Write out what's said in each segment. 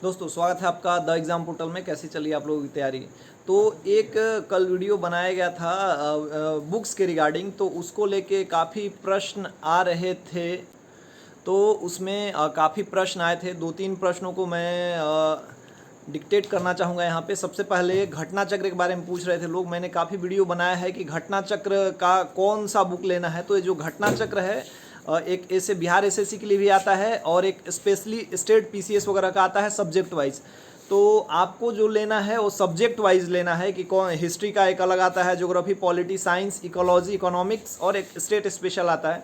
दोस्तों स्वागत है आपका द एग्ज़ाम पोर्टल में। कैसी चली आप लोगों की तैयारी? तो एक कल वीडियो बनाया गया था बुक्स के रिगार्डिंग, तो उसको लेके काफ़ी प्रश्न आ रहे थे। तो उसमें काफ़ी प्रश्न आए थे। 2-3 प्रश्नों को मैं डिक्टेट करना चाहूँगा यहाँ पे। सबसे पहले घटना चक्र के बारे में पूछ रहे थे लोग। मैंने काफ़ी वीडियो बनाया है कि घटना चक्र का कौन सा बुक लेना है। तो ये जो घटना चक्र है एक ऐसे बिहार एसएससी के लिए भी आता है और एक स्पेशली स्टेट पीसीएस वगैरह का आता है सब्जेक्ट वाइज। तो आपको जो लेना है वो सब्जेक्ट वाइज लेना है कि कौन। हिस्ट्री का एक अलग आता है, geography, polity, science, ecology, economics और एक स्टेट स्पेशल आता है।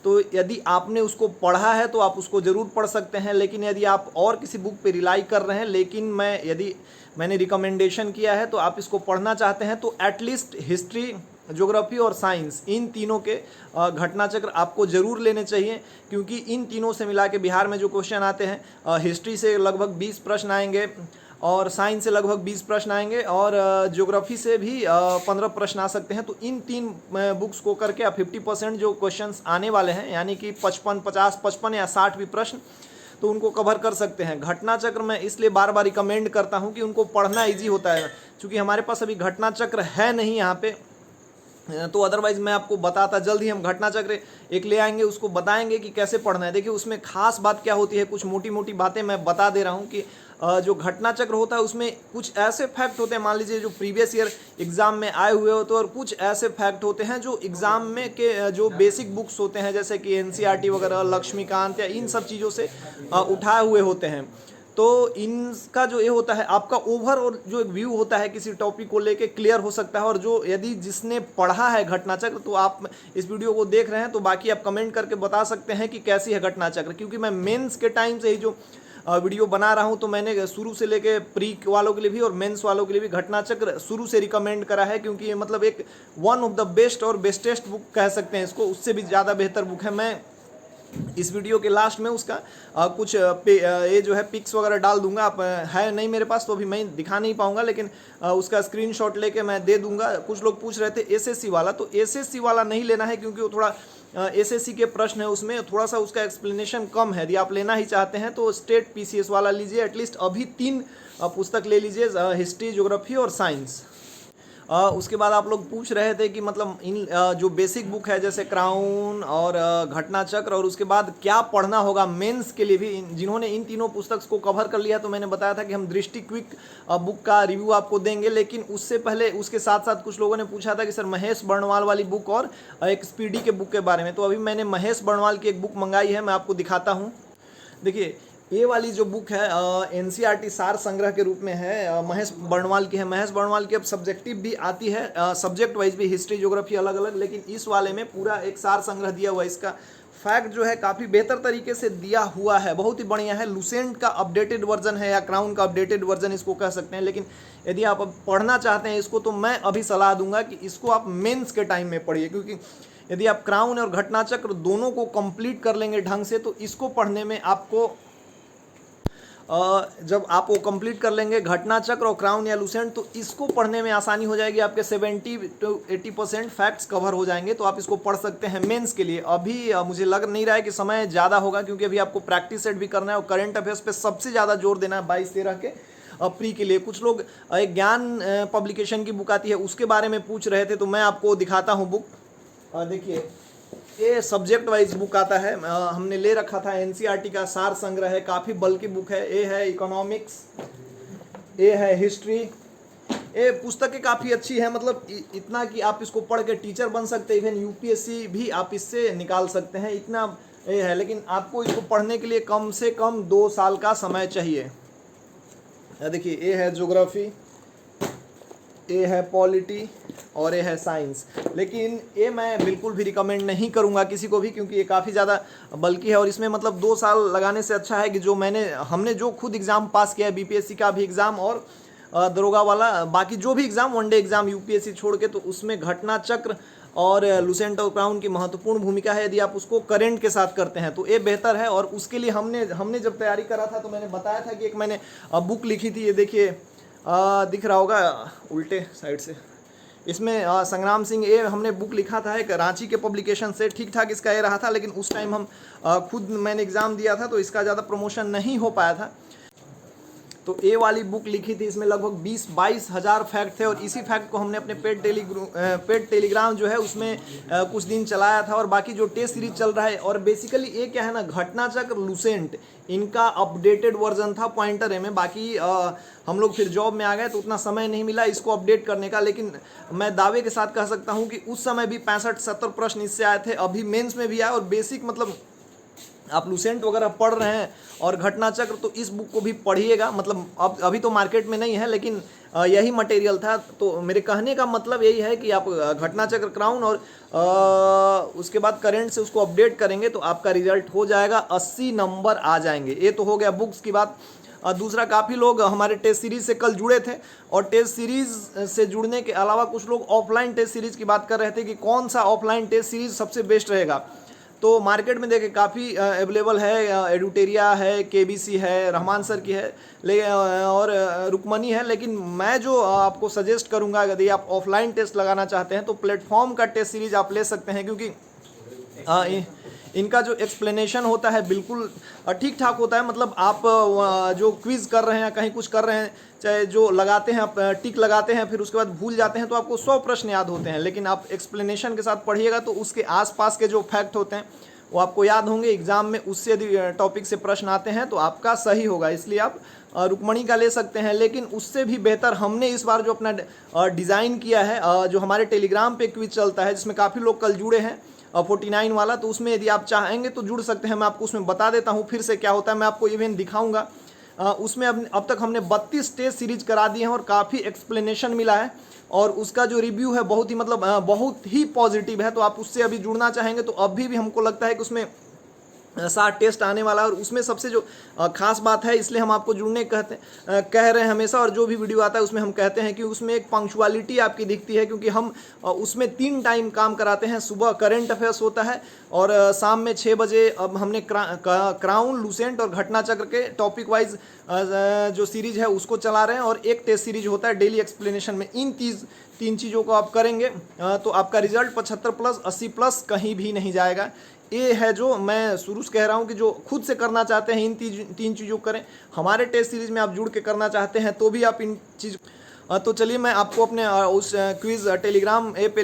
तो यदि आपने उसको पढ़ा है तो आप उसको ज़रूर पढ़ सकते हैं, लेकिन यदि आप और किसी बुक पे रिलाई कर रहे हैं, लेकिन यदि मैंने रिकमेंडेशन किया है तो आप इसको पढ़ना चाहते हैं तो एटलीस्ट हिस्ट्री, ज्योग्राफी और साइंस, इन तीनों के घटना चक्र आपको ज़रूर लेने चाहिए, क्योंकि इन तीनों से मिला के बिहार में जो क्वेश्चन आते हैं, हिस्ट्री से लगभग 20 प्रश्न आएंगे और साइंस से लगभग 20 प्रश्न आएंगे और ज्योग्राफी से भी 15 प्रश्न आ सकते हैं। तो इन तीन बुक्स को करके आप 50% जो क्वेश्चंस आने वाले हैं, यानी कि 55, 50, 55 या 60 भी प्रश्न, तो उनको कवर कर सकते हैं। घटना चक्र मैं इसलिए बार बार रिकमेंड करता हूं कि उनको पढ़ना ईजी होता है, क्योंकि हमारे पास अभी घटना चक्र है नहीं यहाँ पे। तो अदरवाइज मैं आपको बताता, जल्द ही हम घटना चक्र एक ले आएंगे, उसको बताएंगे कि कैसे पढ़ना है। देखिए उसमें खास बात क्या होती है, कुछ मोटी मोटी बातें मैं बता दे रहा हूँ कि जो घटना चक्र होता है उसमें कुछ ऐसे फैक्ट होते हैं, मान लीजिए जो प्रीवियस ईयर एग्जाम में आए हुए होते हैं, और कुछ ऐसे फैक्ट होते हैं जो एग्जाम में के जो बेसिक बुक्स होते हैं जैसे कि एनसीईआरटी वगैरह, लक्ष्मीकांत या इन सब चीज़ों से उठाए हुए होते हैं। तो इनका जो ये होता है, आपका ओवर और जो एक व्यू होता है किसी टॉपिक को लेके क्लियर हो सकता है। और जो यदि जिसने पढ़ा है घटना चक्र, तो आप इस वीडियो को देख रहे हैं तो बाकी आप कमेंट करके बता सकते हैं कि कैसी है घटना चक्र। क्योंकि मैं मेंस के टाइम से ही जो वीडियो बना रहा हूं, तो मैंने शुरू से लेके प्री वालों के लिए भी और मेंस वालों के लिए भी घटना चक्र शुरू से रिकमेंड करा है, क्योंकि ये मतलब एक वन ऑफ द बेस्ट और बेस्टेस्ट बुक कह सकते हैं इसको, उससे भी ज़्यादा बेहतर बुक है। मैं इस वीडियो के लास्ट में उसका कुछ ये जो है पिक्स वगैरह डाल दूंगा। आप है नहीं मेरे पास तो अभी मैं दिखा नहीं पाऊंगा, लेकिन उसका स्क्रीनशॉट लेके मैं दे दूंगा। कुछ लोग पूछ रहे थे एसएससी वाला, तो एसएससी वाला नहीं लेना है, क्योंकि वो थोड़ा एसएससी के प्रश्न है, उसमें थोड़ा सा उसका एक्सप्लेनेशन कम है। यदि आप लेना ही चाहते हैं तो स्टेट पीसीएस वाला लीजिए। एटलीस्ट अभी 3 पुस्तक ले लीजिए, हिस्ट्री, ज्योग्राफी और साइंस। उसके बाद आप लोग पूछ रहे थे कि मतलब इन जो बेसिक बुक है जैसे क्राउन और घटना चक्र, और उसके बाद क्या पढ़ना होगा मेंस के लिए भी। जिन्होंने इन तीनों पुस्तक को कवर कर लिया, तो मैंने बताया था कि हम दृष्टि क्विक बुक का रिव्यू आपको देंगे। लेकिन उससे पहले उसके साथ साथ कुछ लोगों ने पूछा था कि सर महेश बर्णवाल वाली बुक और एक स्पीडी के बुक के बारे में। तो अभी मैंने महेश बर्णवाल की एक बुक मंगाई है, मैं आपको दिखाता हूँ। देखिए ये वाली जो बुक है एनसीईआरटी सार संग्रह के रूप में है, महेश बर्णवाल की है। महेश बर्णवाल की अब सब्जेक्टिव भी आती है, सब्जेक्ट वाइज भी, हिस्ट्री, ज्योग्राफी अलग अलग, लेकिन इस वाले में पूरा एक सार संग्रह दिया हुआ है। इसका फैक्ट जो है काफ़ी बेहतर तरीके से दिया हुआ है, बहुत ही बढ़िया है। लुसेंट का अपडेटेड वर्जन है या क्राउन का अपडेटेड वर्जन इसको कह सकते हैं। लेकिन यदि आप अब पढ़ना चाहते हैं इसको, तो मैं अभी सलाह दूंगा कि इसको आप मेंस के टाइम में पढ़िए, क्योंकि यदि आप क्राउन और घटना चक्र दोनों को कंप्लीट कर लेंगे ढंग से, तो इसको पढ़ने में आपको जब आप वो कंप्लीट कर लेंगे घटना चक्र और क्राउन या लुसेंट, तो इसको पढ़ने में आसानी हो जाएगी। आपके 70 to 80% फैक्ट्स कवर हो जाएंगे, तो आप इसको पढ़ सकते हैं मेंस के लिए। अभी मुझे लग नहीं रहा है कि समय ज़्यादा होगा, क्योंकि अभी आपको प्रैक्टिस सेट भी करना है और करंट अफेयर्स पे सबसे ज़्यादा जोर देना है 22-13 के प्री के लिए। कुछ लोग एक ज्ञान पब्लिकेशन की बुक आती है उसके बारे में पूछ रहे थे, तो मैं आपको दिखाता हूँ बुक। देखिए ये सब्जेक्ट वाइज बुक आता है, हमने ले रखा था एनसीईआरटी का सार संग्रह है, काफ़ी बल्कि बुक है। ये है इकोनॉमिक्स, ये है हिस्ट्री। ये पुस्तकें काफ़ी अच्छी है, मतलब इतना कि आप इसको पढ़ के टीचर बन सकते हैं, इवन यूपीएससी भी आप इससे निकाल सकते हैं, इतना ये है। लेकिन आपको इसको पढ़ने के लिए कम से कम 2 साल का समय चाहिए। देखिए ये है ज्योग्राफी, ये है पॉलिटी और ये है साइंस। लेकिन ये मैं बिल्कुल भी रिकमेंड नहीं करूंगा किसी को भी, क्योंकि ये काफ़ी ज़्यादा बल्कि है। और इसमें मतलब 2 साल लगाने से अच्छा है कि जो हमने जो खुद एग्ज़ाम पास किया है, बीपीएससी का भी एग्ज़ाम और दरोगा वाला, बाकी जो भी एग्ज़ाम, वनडे एग्ज़ाम यूपीएससी छोड़ के, तो उसमें घटना चक्र और लुसेंट और क्राउन की महत्वपूर्ण भूमिका है। यदि आप उसको करेंट के साथ करते हैं तो ये बेहतर है। और उसके लिए हमने जब तैयारी करा था, तो मैंने बताया था कि एक मैंने बुक लिखी थी, ये देखिए दिख रहा होगा उल्टे साइड से, इसमें संग्राम सिंह, ये हमने बुक लिखा था एक रांची के पब्लिकेशन से। ठीक ठाक इसका ये रहा था, लेकिन उस टाइम हम मैंने एग्ज़ाम दिया था, तो इसका ज़्यादा प्रमोशन नहीं हो पाया था। तो ए वाली बुक लिखी थी, इसमें लगभग 20-22 हज़ार फैक्ट थे और इसी फैक्ट को हमने अपने पेड टेलीग्राम जो है उसमें कुछ दिन चलाया था और बाकी जो टेस्ट सीरीज चल रहा है। और बेसिकली ये क्या है ना, घटना चक्र, लूसेंट, इनका अपडेटेड वर्जन था पॉइंटर ए में। बाकी हम लोग फिर जॉब में आ गए तो उतना समय नहीं मिला इसको अपडेट करने का, लेकिन मैं दावे के साथ कह सकता हूँ कि उस समय भी 65-70 प्रश्न इससे आए थे, अभी मेंस में भी आए। और बेसिक मतलब आप लूसेंट वगैरह पढ़ रहे हैं और घटना चक्र, तो इस बुक को भी पढ़िएगा। मतलब अब अभी तो मार्केट में नहीं है, लेकिन यही मटेरियल था। तो मेरे कहने का मतलब यही है कि आप घटना चक्र, क्राउन और उसके बाद करंट से उसको अपडेट करेंगे तो आपका रिजल्ट हो जाएगा, 80 नंबर आ जाएंगे। ये तो हो गया बुक्स की बात। दूसरा, काफ़ी लोग हमारे टेस्ट सीरीज से कल जुड़े थे और टेस्ट सीरीज से जुड़ने के अलावा कुछ लोग ऑफलाइन टेस्ट सीरीज की बात कर रहे थे कि कौन सा ऑफलाइन टेस्ट सीरीज सबसे बेस्ट रहेगा। तो मार्केट में देखें काफ़ी अवेलेबल है, एडुटेरिया है, केबीसी है, रहमान सर की है और रुकमनी है। लेकिन मैं जो आपको सजेस्ट करूंगा, यदि आप ऑफलाइन टेस्ट लगाना चाहते हैं तो प्लेटफॉर्म का टेस्ट सीरीज आप ले सकते हैं, क्योंकि इनका जो एक्सप्लेनेशन होता है बिल्कुल ठीक ठाक होता है। मतलब आप जो क्विज़ कर रहे हैं, कहीं कुछ कर रहे हैं, चाहे जो लगाते हैं आप टिक लगाते हैं फिर उसके बाद भूल जाते हैं तो आपको 100 प्रश्न याद होते हैं, लेकिन आप एक्सप्लेनेशन के साथ पढ़िएगा तो उसके आसपास के जो फैक्ट होते हैं वो आपको याद होंगे। एग्जाम में उससे यदि टॉपिक से प्रश्न आते हैं तो आपका सही होगा, इसलिए आप रुक्मणी का ले सकते हैं। लेकिन उससे भी बेहतर हमने इस बार जो अपना डिज़ाइन किया है, जो हमारे टेलीग्राम पे क्विज चलता है जिसमें काफ़ी लोग कल जुड़े हैं, 49 वाला, तो उसमें यदि आप चाहेंगे तो जुड़ सकते हैं। मैं आपको उसमें बता देता हूँ फिर से क्या होता है, मैं आपको इवेंट दिखाऊंगा। उसमें अब तक हमने 32 टेस्ट सीरीज करा दिए हैं और काफ़ी एक्सप्लेनेशन मिला है और उसका जो रिव्यू है बहुत ही मतलब बहुत ही पॉजिटिव है। तो आप उससे अभी जुड़ना चाहेंगे तो अभी भी हमको लगता है कि उसमें 60 टेस्ट आने वाला है और उसमें सबसे जो खास बात है, इसलिए हम आपको जुड़ने कह रहे हैं हमेशा, और जो भी वीडियो आता है उसमें हम कहते हैं कि उसमें एक पंक्चुअलिटी आपकी दिखती है, क्योंकि हम उसमें 3 टाइम काम कराते हैं। सुबह करंट अफेयर्स होता है और शाम में 6 बजे अब हमने क्राउन, लूसेंट और घटना चक्र के टॉपिक वाइज जो सीरीज है उसको चला रहे हैं और एक टेस्ट सीरीज होता है डेली एक्सप्लेनेशन में। इन 3 चीज़ों को आप करेंगे तो आपका रिजल्ट 75+, 80+ कहीं भी नहीं जाएगा। ये है जो मैं शुरू से कह रहा हूँ कि जो खुद से करना चाहते हैं इन 3 चीज़ों को करें। हमारे टेस्ट सीरीज में आप जुड़ के करना चाहते हैं तो भी आप इन चीज़ तो चलिए मैं आपको अपने उस क्विज़ टेलीग्राम ऐप पे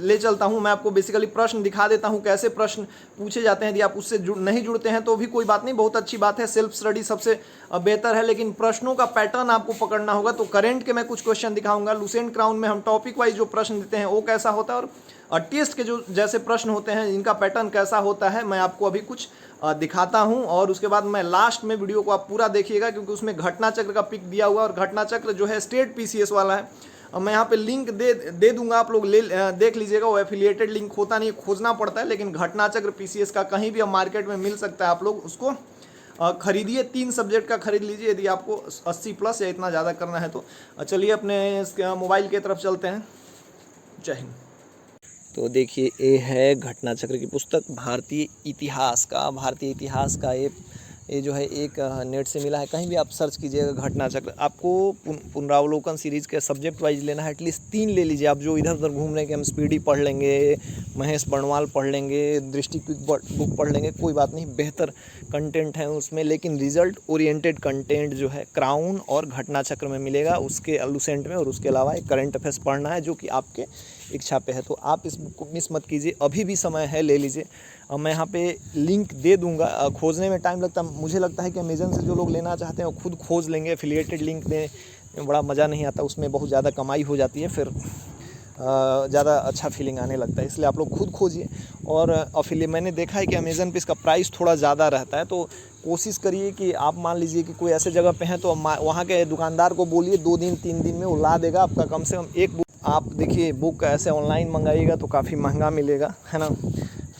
ले चलता हूँ। मैं आपको बेसिकली प्रश्न दिखा देता हूँ, कैसे प्रश्न पूछे जाते हैं। यदि आप उससे नहीं जुड़ते हैं तो भी कोई बात नहीं, बहुत अच्छी बात है, सेल्फ स्टडी सबसे बेहतर है, लेकिन प्रश्नों का पैटर्न आपको पकड़ना होगा। तो करंट के मैं कुछ क्वेश्चन दिखाऊंगा, लूसेंट क्राउन में हम टॉपिक वाइज जो प्रश्न देते हैं वो कैसा होता है, और टेस्ट के जो जैसे प्रश्न होते हैं इनका पैटर्न कैसा होता है, मैं आपको अभी कुछ दिखाता हूं। और उसके बाद मैं लास्ट में वीडियो को आप पूरा देखिएगा, क्योंकि उसमें घटना चक्र का पिक दिया हुआ है और घटना चक्र जो है स्टेट पीसीएस वाला है। मैं यहाँ पे लिंक दे दूंगा, आप लोग देख लीजिएगा। वो एफिलिएटेड लिंक होता नहीं, खोजना पड़ता है, लेकिन घटना चक्र पीसीएस का कहीं भी अब मार्केट में मिल सकता है। आप लोग उसको खरीदिए, 3 सब्जेक्ट का खरीद लीजिए यदि आपको 80+ या इतना ज़्यादा करना है तो। चलिए अपने मोबाइल की तरफ चलते हैं। जय हिंद। तो देखिए ये है घटना चक्र की पुस्तक, भारतीय इतिहास का ये जो है एक नेट से मिला है, कहीं भी आप सर्च कीजिएगा घटना चक्र। आपको पुनरावलोकन सीरीज के सब्जेक्ट वाइज लेना है, एटलीस्ट 3 ले लीजिए। आप जो इधर उधर घूम रहे हैं कि हम स्पीडी पढ़ लेंगे, महेश बर्णवाल पढ़ लेंगे, दृष्टि क्विक बुक पढ़ लेंगे, कोई बात नहीं, बेहतर कंटेंट है उसमें, लेकिन रिजल्ट ओरिएंटेड कंटेंट जो है क्राउन और घटना चक्र में मिलेगा, उसके लूसेंट में। और उसके अलावा एक करंट अफेयर्स पढ़ना है जो कि आपके इच्छा पे है। तो आप इस बुक को मिस मत कीजिए, अभी भी समय है, ले लीजिए। मैं यहाँ पे लिंक दे दूंगा। खोजने में टाइम लगता है, मुझे लगता है कि अमेजन से जो लोग लेना चाहते हैं वो खुद खोज लेंगे। एफिलिएटेड लिंक देने बड़ा मज़ा नहीं आता, उसमें बहुत ज़्यादा कमाई हो जाती है, फिर ज़्यादा अच्छा फीलिंग आने लगता है, इसलिए आप लोग खुद खोजिए। और मैंने देखा है कि अमेज़न पे इसका प्राइस थोड़ा ज़्यादा रहता है, तो कोशिश करिए कि आप मान लीजिए कि कोई ऐसे जगह पे हैं तो वहाँ के दुकानदार को बोलिए 2 दिन 3 दिन में वो ला देगा आपका कम से कम एक बुक। आप देखिए बुक ऐसे ऑनलाइन मंगाइएगा तो काफ़ी महंगा मिलेगा, है ना।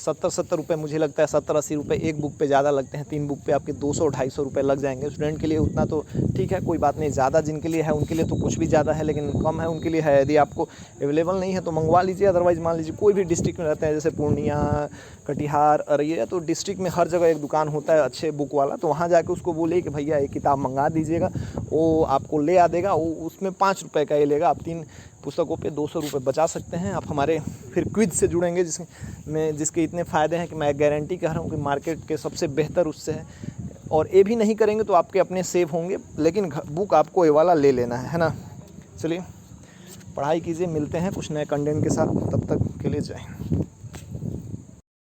70 रुपये, मुझे लगता है 70-80 रुपये एक बुक पे ज़्यादा लगते हैं। 3 बुक पे आपके 200-250 रुपये लग जाएंगे। स्टूडेंट के लिए उतना तो ठीक है, कोई बात नहीं। ज़्यादा जिनके लिए है उनके लिए तो कुछ भी ज़्यादा है, लेकिन कम है उनके लिए है। यदि आपको अवेलेबल नहीं है तो मंगवा लीजिए। अदरवाइज़ मान लीजिए कोई भी डिस्ट्रिक्ट में रहते हैं, जैसे पूर्णिया, कटिहार, अररिया, तो डिस्ट्रिक्ट में हर जगह एक दुकान होता है अच्छे बुक वाला, तो वहाँ जाके उसको बोलिए कि भैया एक किताब मंगा दीजिएगा, वो आपको ले आ देगा। वो उसमें 5 रुपये का ही लेगा। आप 3 पुस्तकों पे 200 रुपये बचा सकते हैं। आप हमारे फिर क्विज से जुड़ेंगे जिसके इतने फ़ायदे हैं कि मैं गारंटी कह रहा हूँ कि मार्केट के सबसे बेहतर उससे है। और ये भी नहीं करेंगे तो आपके अपने सेव होंगे, लेकिन बुक आपको ये वाला ले लेना है ना। चलिए पढ़ाई कीजिए, मिलते हैं कुछ नए कंटेंट के साथ, तब तक के लिए जय हिंद।